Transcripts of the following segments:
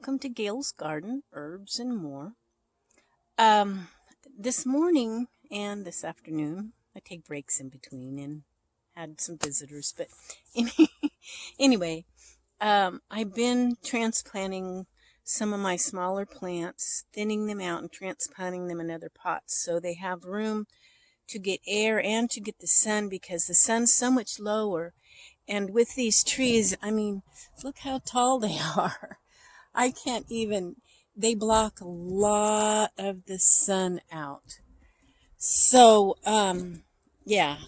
Welcome to Gail's Garden, Herbs and More. Um, this morning and this afternoon, I take breaks in between and had some visitors. But anyway, I've been transplanting some of my smaller plants, thinning them out and transplanting them in other pots so they have room to get air and to get the sun because the sun's so much lower. And with these trees, look how tall they are. I can't even, they block a lot of the sun out. So, yeah.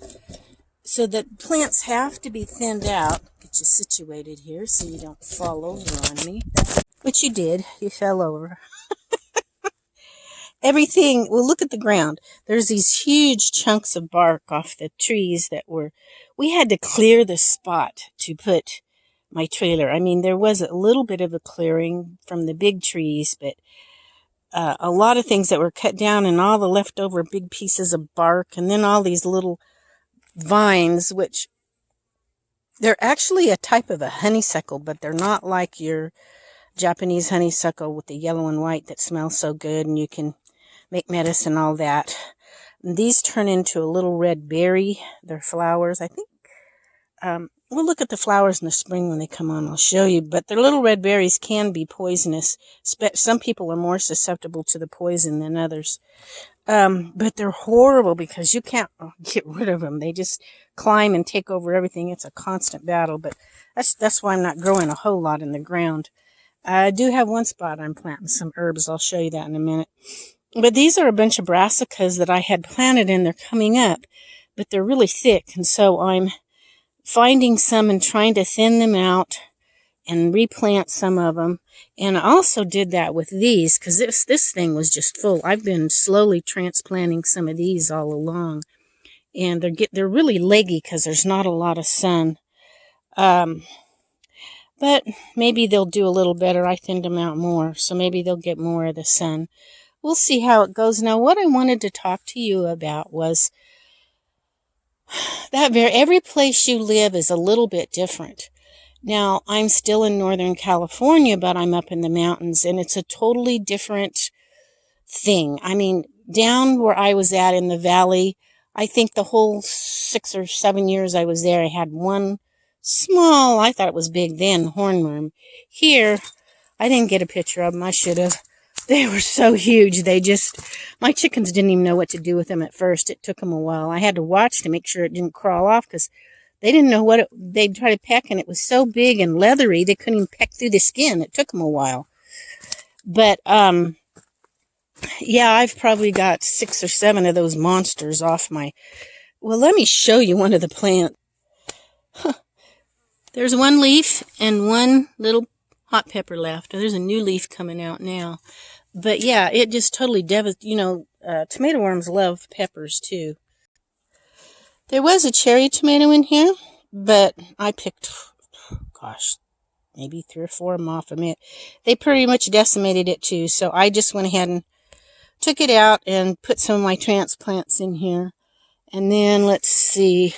So the plants have to be thinned out. Get you situated here so you don't fall over on me. Which you did. You fell over. Everything, well, look at the ground. There's these huge chunks of bark off the trees we had to clear the spot to put my trailer. There was a little bit of a clearing from the big trees, but a lot of things that were cut down and all the leftover big pieces of bark, and then all these little vines, which they're actually a type of a honeysuckle, but they're not like your Japanese honeysuckle with the yellow and white that smells so good and you can make medicine, all that. And these turn into a little red berry. They're flowers, I think. We'll look at the flowers in the spring when they come on. I'll show you. But their little red berries can be poisonous. Some people are more susceptible to the poison than others. But they're horrible because you can't get rid of them. They just climb and take over everything. It's a constant battle. But that's why I'm not growing a whole lot in the ground. I do have one spot I'm planting some herbs. I'll show you that in a minute. But these are a bunch of brassicas that I had planted and they're coming up. But they're really thick. And so I'm finding some and trying to thin them out and replant some of them. And I also did that with these because this thing was just full. I've been slowly transplanting some of these all along. And they're really leggy because there's not a lot of sun. But maybe they'll do a little better. I thinned them out more, so maybe they'll get more of the sun. We'll see how it goes. Now, what I wanted to talk to you about was that every place you live is a little bit different. Now, I'm still in Northern California, but I'm up in the mountains, and it's a totally different thing. Down where I was at in the valley, I think the whole 6 or 7 years I was there, I had one small, I thought it was big then, hornworm. Here, I didn't get a picture of them. I should have. They were so huge. My chickens didn't even know what to do with them at first. It took them a while. I had to watch to make sure it didn't crawl off because they didn't know they'd try to peck, and it was so big and leathery, they couldn't even peck through the skin. It took them a while. But, yeah, I've probably got 6 or 7 of those monsters off my... Well, let me show you one of the plants. There's one leaf and one little hot pepper left. There's a new leaf coming out now. But yeah, it just totally devastated. Tomato worms love peppers too. There was a cherry tomato in here, but I picked, maybe 3 or 4 of them off of it. They pretty much decimated it too, so I just went ahead and took it out and put some of my transplants in here. And then let's see.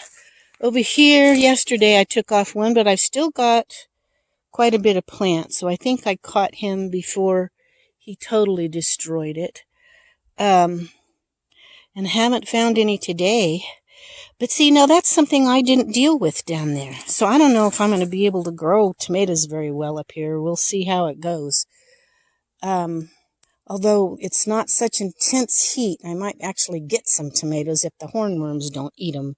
Over here, yesterday I took off one, but I've still got quite a bit of plants. So I think I caught him before he totally destroyed it. And haven't found any today. But see, now that's something I didn't deal with down there. So I don't know if I'm going to be able to grow tomatoes very well up here. We'll see how it goes. Although it's not such intense heat, I might actually get some tomatoes if the hornworms don't eat them.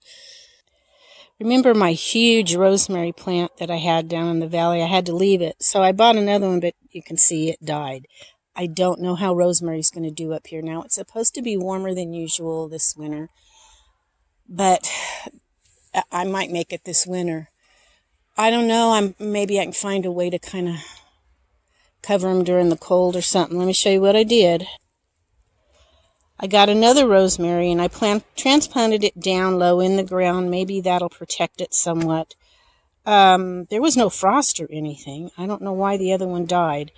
Remember my huge rosemary plant that I had down in the valley? I had to leave it. So I bought another one, but you can see it died. I don't know how rosemary's going to do up here now. It's supposed to be warmer than usual this winter. But I might make it this winter. I don't know. Maybe I can find a way to kind of cover them during the cold or something. Let me show you what I did. I got another rosemary and I transplanted it down low in the ground. Maybe that'll protect it somewhat. There was no frost or anything. I don't know why the other one died.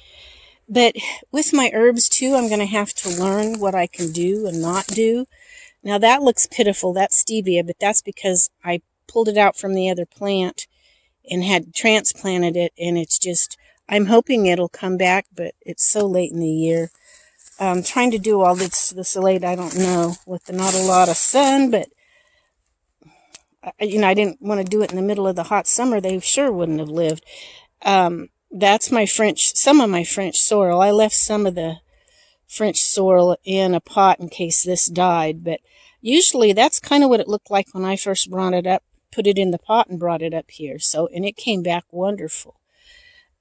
But with my herbs too, I'm going to have to learn what I can do and not do. Now that looks pitiful. That's stevia, but that's because I pulled it out from the other plant and had transplanted it, and it's just, I'm hoping it'll come back, but it's so late in the year. Trying to do all this late, I don't know, with not a lot of sun, but I didn't want to do it in the middle of the hot summer. They sure wouldn't have lived. That's some of my French sorrel. I left some of the French sorrel in a pot in case this died, but usually that's kind of what it looked like when I first brought it up, put it in the pot and brought it up here. And it came back wonderful.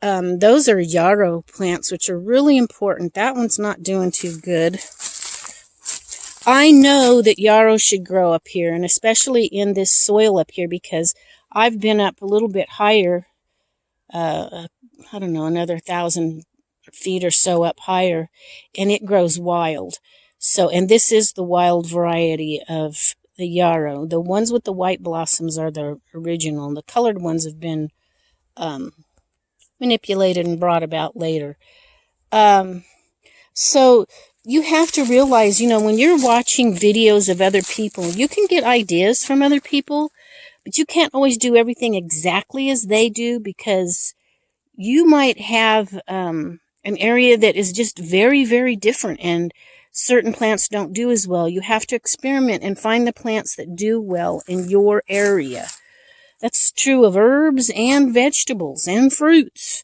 Those are yarrow plants, which are really important. That one's not doing too good. I know that yarrow should grow up here, and especially in this soil up here, because I've been up a little bit higher, I don't know, another 1,000 feet or so up higher, and it grows wild. And this is the wild variety of the yarrow. The ones with the white blossoms are the original. The colored ones have been manipulated and brought about later. So you have to realize, when you're watching videos of other people, you can get ideas from other people, but you can't always do everything exactly as they do, because you might have an area that is just very, very different, and certain plants don't do as well. You have to experiment and find the plants that do well in your area. That's true of herbs and vegetables and fruits.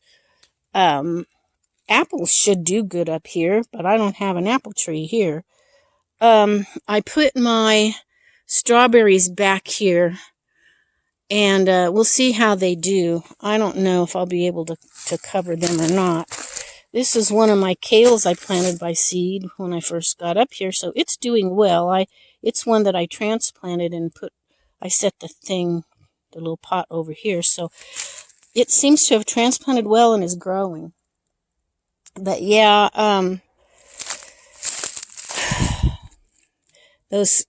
Apples should do good up here, but I don't have an apple tree here. I put my strawberries back here, and we'll see how they do. I don't know if I'll be able to cover them or not. This is one of my kales I planted by seed when I first got up here, so it's doing well. It's one that I transplanted and I set the little pot over here, so it seems to have transplanted well and is growing. But yeah, those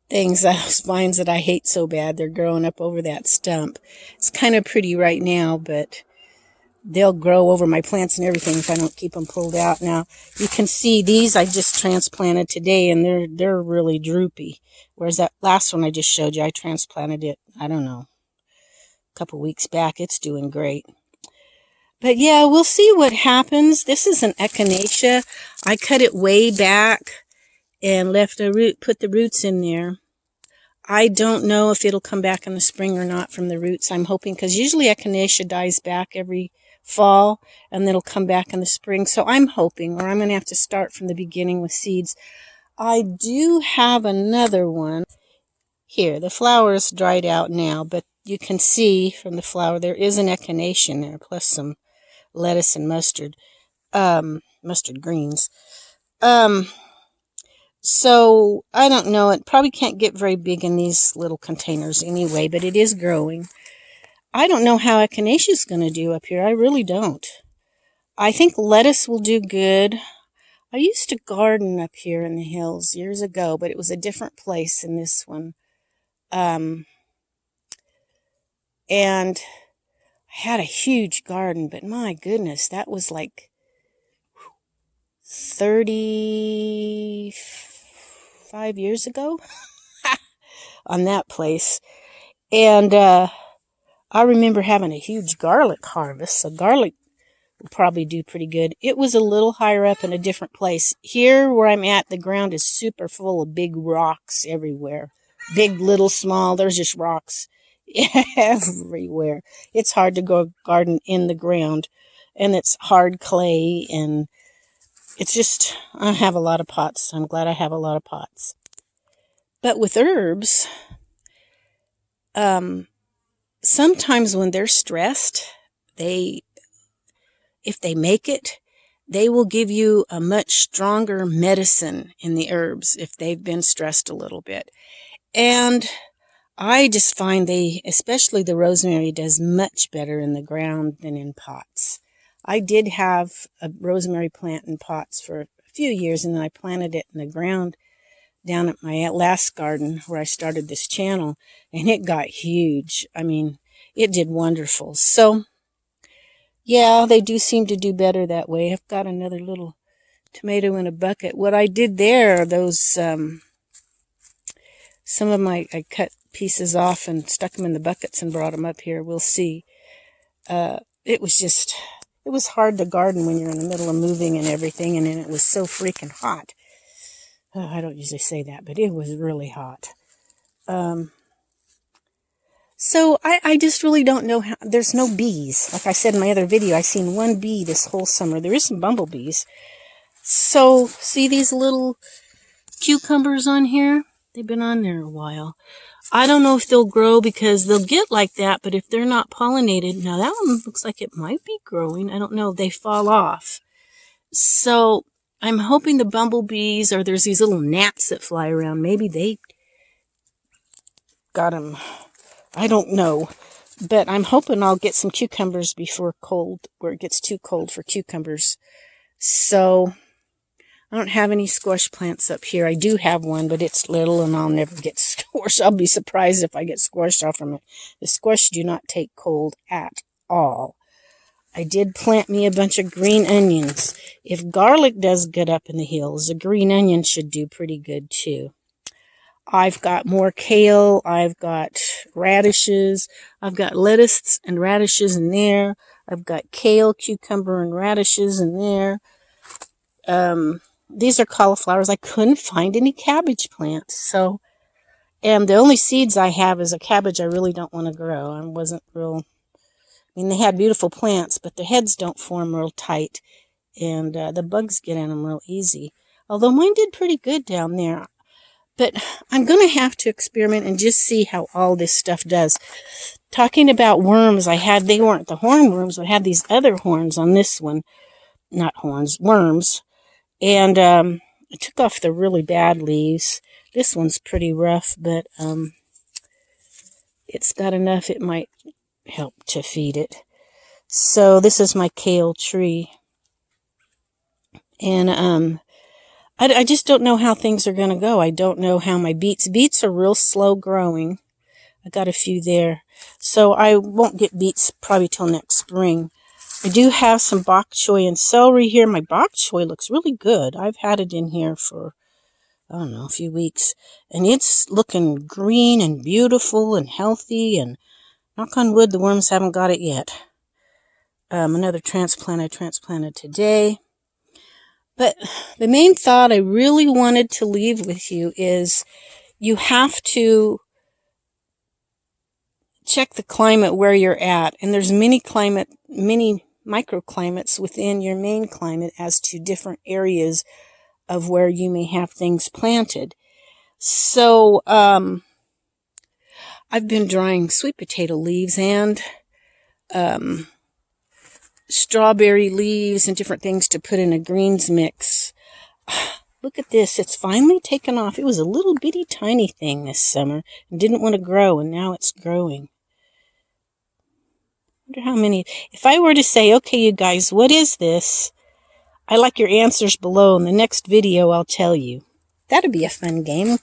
those vines that I hate so bad, they're growing up over that stump. It's kind of pretty right now, but they'll grow over my plants and everything if I don't keep them pulled out. Now, you can see these I just transplanted today, and they're really droopy. Whereas that last one I just showed you, I transplanted it, I don't know, a couple weeks back. It's doing great. But yeah, we'll see what happens. This is an echinacea. I cut it way back and put the roots in there. I don't know if it'll come back in the spring or not from the roots. I'm hoping, because usually echinacea dies back every fall, and then it'll come back in the spring. So I'm hoping, or I'm going to have to start from the beginning with seeds. I do have another one here. The flower is dried out now, but you can see from the flower there is an echinacea in there, plus some lettuce and mustard greens. So I don't know, it probably can't get very big in these little containers anyway, but it is growing. I don't know how echinacea is going to do up here. I really don't. I think lettuce will do good. I used to garden up here in the hills years ago, but it was a different place than this one. And I had a huge garden, but my goodness, that was like 35 years ago on that place. And I remember having a huge garlic harvest, so garlic will probably do pretty good. It was a little higher up in a different place. Here where I'm at, the ground is super full of big rocks everywhere. Big, little, small, there's just rocks everywhere. It's hard to go garden in the ground, and it's hard clay, and it's just, I have a lot of pots. I'm glad I have a lot of pots. But with herbs, sometimes when they're stressed, if they make it, they will give you a much stronger medicine in the herbs if they've been stressed a little bit. And I just find especially the rosemary, does much better in the ground than in pots. I did have a rosemary plant in pots for a few years, and then I planted it in the ground down at my last garden where I started this channel, and it got huge. I mean, it did wonderful. So, yeah, they do seem to do better that way. I've got another little tomato in a bucket. What I did there, some of I cut pieces off and stuck them in the buckets and brought them up here. We'll see. it was hard to garden when you're in the middle of moving and everything, and then it was so freaking hot. Oh, I don't usually say that, but it was really hot. So I just really don't know how. There's no bees. Like I said in my other video, I seen one bee this whole summer. There is some bumblebees. So, see these little cucumbers on here? They've been on there a while. I don't know if they'll grow because they'll get like that, but if they're not pollinated, now that one looks like it might be growing. I don't know. They fall off. So, I'm hoping the bumblebees, or there's these little gnats that fly around. Maybe they got them. I don't know, but I'm hoping I'll get some cucumbers before cold, where it gets too cold for cucumbers. So, I don't have any squash plants up here. I do have one, but it's little and I'll never get squashed. I'll be surprised if I get squashed off from it. The squash do not take cold at all. I did plant me a bunch of green onions. If garlic does get up in the hills, a green onion should do pretty good too. I've got more kale, I've got radishes, I've got lettuce and radishes in there, I've got kale, cucumber, and radishes in there. These are cauliflowers. I couldn't find any cabbage plants, so, and the only seeds I have is a cabbage I really don't want to grow. I wasn't real, I mean, they had beautiful plants, but the heads don't form real tight, and the bugs get in them real easy. Although mine did pretty good down there. But I'm going to have to experiment and just see how all this stuff does. Talking about worms, they weren't the hornworms, but I had these other horns on this one. Not horns, worms. And I took off the really bad leaves. This one's pretty rough, but it's got enough it might help to feed it. So this is my kale tree. And I just don't know how things are going to go. I don't know how my beets are real slow growing. I got a few there. So I won't get beets probably till next spring. I do have some bok choy and celery here. My bok choy looks really good. I've had it in here for, I don't know, a few weeks. And it's looking green and beautiful and healthy. And knock on wood, the worms haven't got it yet. Another transplant I transplanted today. But the main thought I really wanted to leave with you is you have to check the climate where you're at. And there's many microclimates within your main climate as to different areas of where you may have things planted. So I've been drying sweet potato leaves and strawberry leaves and different things to put in a greens mix. Look at this. It's finally taken off. It was a little bitty tiny thing this summer and didn't want to grow, and now it's growing. I wonder how many. If I were to say, okay, you guys, what is this? I like your answers below. In the next video, I'll tell you. That'd be a fun game.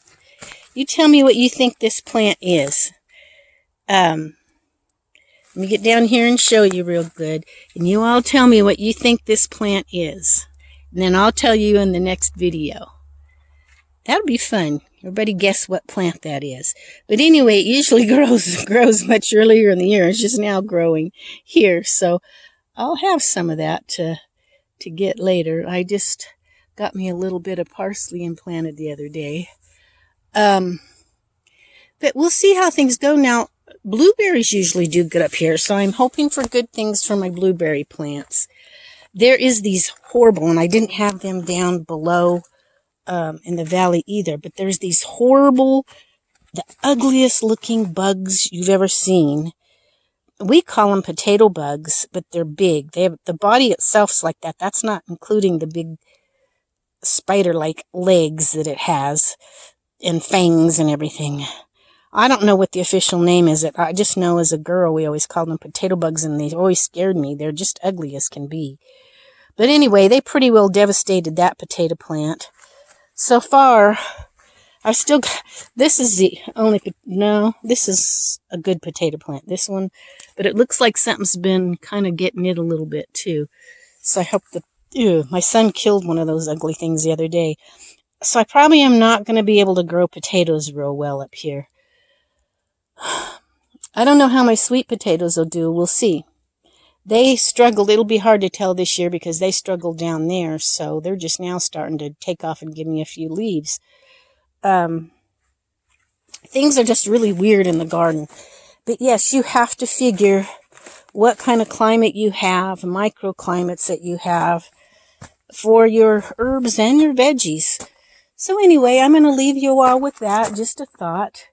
You tell me what you think this plant is. Let me get down here and show you real good. And you all tell me what you think this plant is. And then I'll tell you in the next video. That'll be fun. Everybody guess what plant that is. But anyway, it usually grows much earlier in the year. It's just now growing here. So I'll have some of that to get later. I just got me a little bit of parsley implanted the other day. But we'll see how things go. Now, blueberries usually do good up here, so I'm hoping for good things for my blueberry plants. There is these horrible, and I didn't have them down below in the valley either, but there's these horrible, the ugliest looking bugs you've ever seen. We call them potato bugs, but they're big. The body itself's like that. That's not including the big spider-like legs that it has and fangs and everything. I don't know what the official name is. I just know as a girl we always called them potato bugs, and they always scared me. They're just ugly as can be. But anyway, they pretty well devastated that potato plant. So far, I've still got, this is the only, no, this is a good potato plant, this one. But it looks like something's been kind of getting it a little bit too. So I hope my son killed one of those ugly things the other day. So I probably am not going to be able to grow potatoes real well up here. I don't know how my sweet potatoes will do. We'll see. they struggled. It'll be hard to tell this year because they struggled down there. So they're just now starting to take off and give me a few leaves. Things are just really weird in the garden. But yes, you have to figure what kind of climate you have, microclimates that you have for your herbs and your veggies. So anyway, I'm going to leave you all with that, just a thought.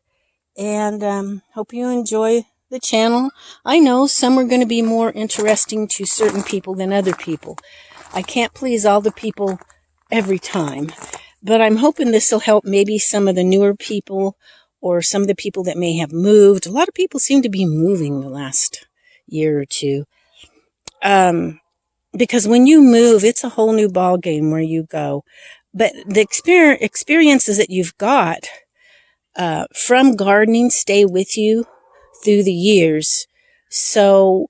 And hope you enjoy the channel. I know some are going to be more interesting to certain people than other people. I can't please all the people every time. But I'm hoping this will help maybe some of the newer people or some of the people that may have moved. A lot of people seem to be moving the last year or two. Because when you move, it's a whole new ball game where you go. But the experiences that you've got from gardening stay with you through the years. So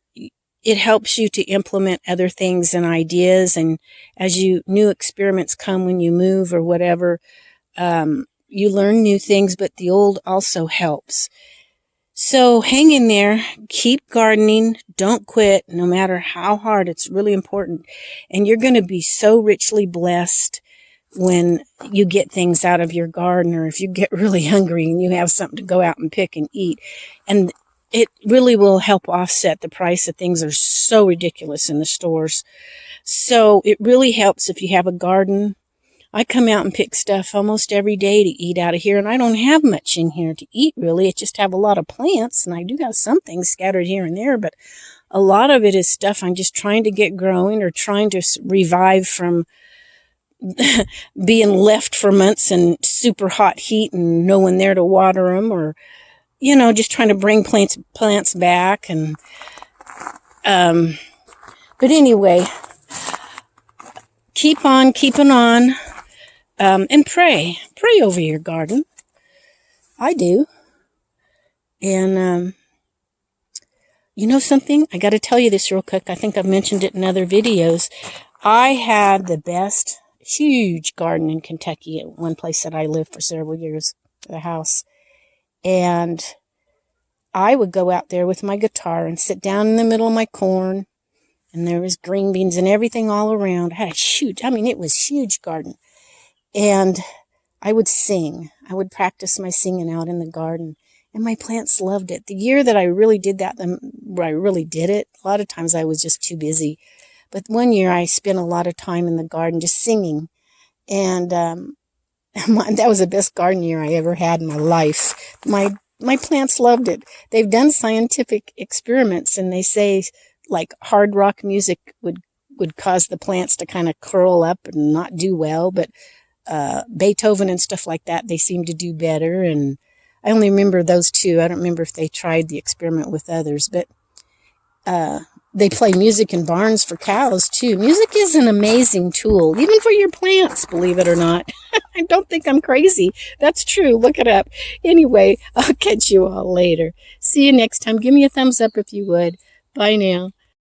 it helps you to implement other things and ideas. And as new experiments come when you move or whatever, you learn new things, but the old also helps. So hang in there, keep gardening, don't quit, no matter how hard. It's really important. And you're going to be so richly blessed when you get things out of your garden, or if you get really hungry and you have something to go out and pick and eat. And it really will help offset the price of things that are so ridiculous in the stores. So it really helps if you have a garden. I come out and pick stuff almost every day to eat out of here, and I don't have much in here to eat, really. I just have a lot of plants, and I do have some things scattered here and there, but a lot of it is stuff I'm just trying to get growing or trying to revive from being left for months in super hot heat and no one there to water them, or, just trying to bring plants back. And but anyway, keep on keeping on. And pray over your garden. I do. And, you know something? I got to tell you this real quick. I think I've mentioned it in other videos. I had the best huge garden in Kentucky at one place that I lived for several years, the house. And I would go out there with my guitar and sit down in the middle of my corn. And there was green beans and everything all around. I had it was huge garden. And I would sing. I would practice my singing out in the garden. And my plants loved it. The year that I really did that, where I really did it, a lot of times I was just too busy. But one year I spent a lot of time in the garden just singing. And that was the best garden year I ever had in my life. My plants loved it. They've done scientific experiments, and they say like hard rock music would cause the plants to kind of curl up and not do well. But Beethoven and stuff like that, they seem to do better. And I only remember those two. I don't remember if they tried the experiment with others, but they play music in barns for cows too. Music is an amazing tool, even for your plants, believe it or not. I don't think I'm crazy. That's true. Look it up. Anyway, I'll catch you all later. See you next time. Give me a thumbs up if you would. Bye now.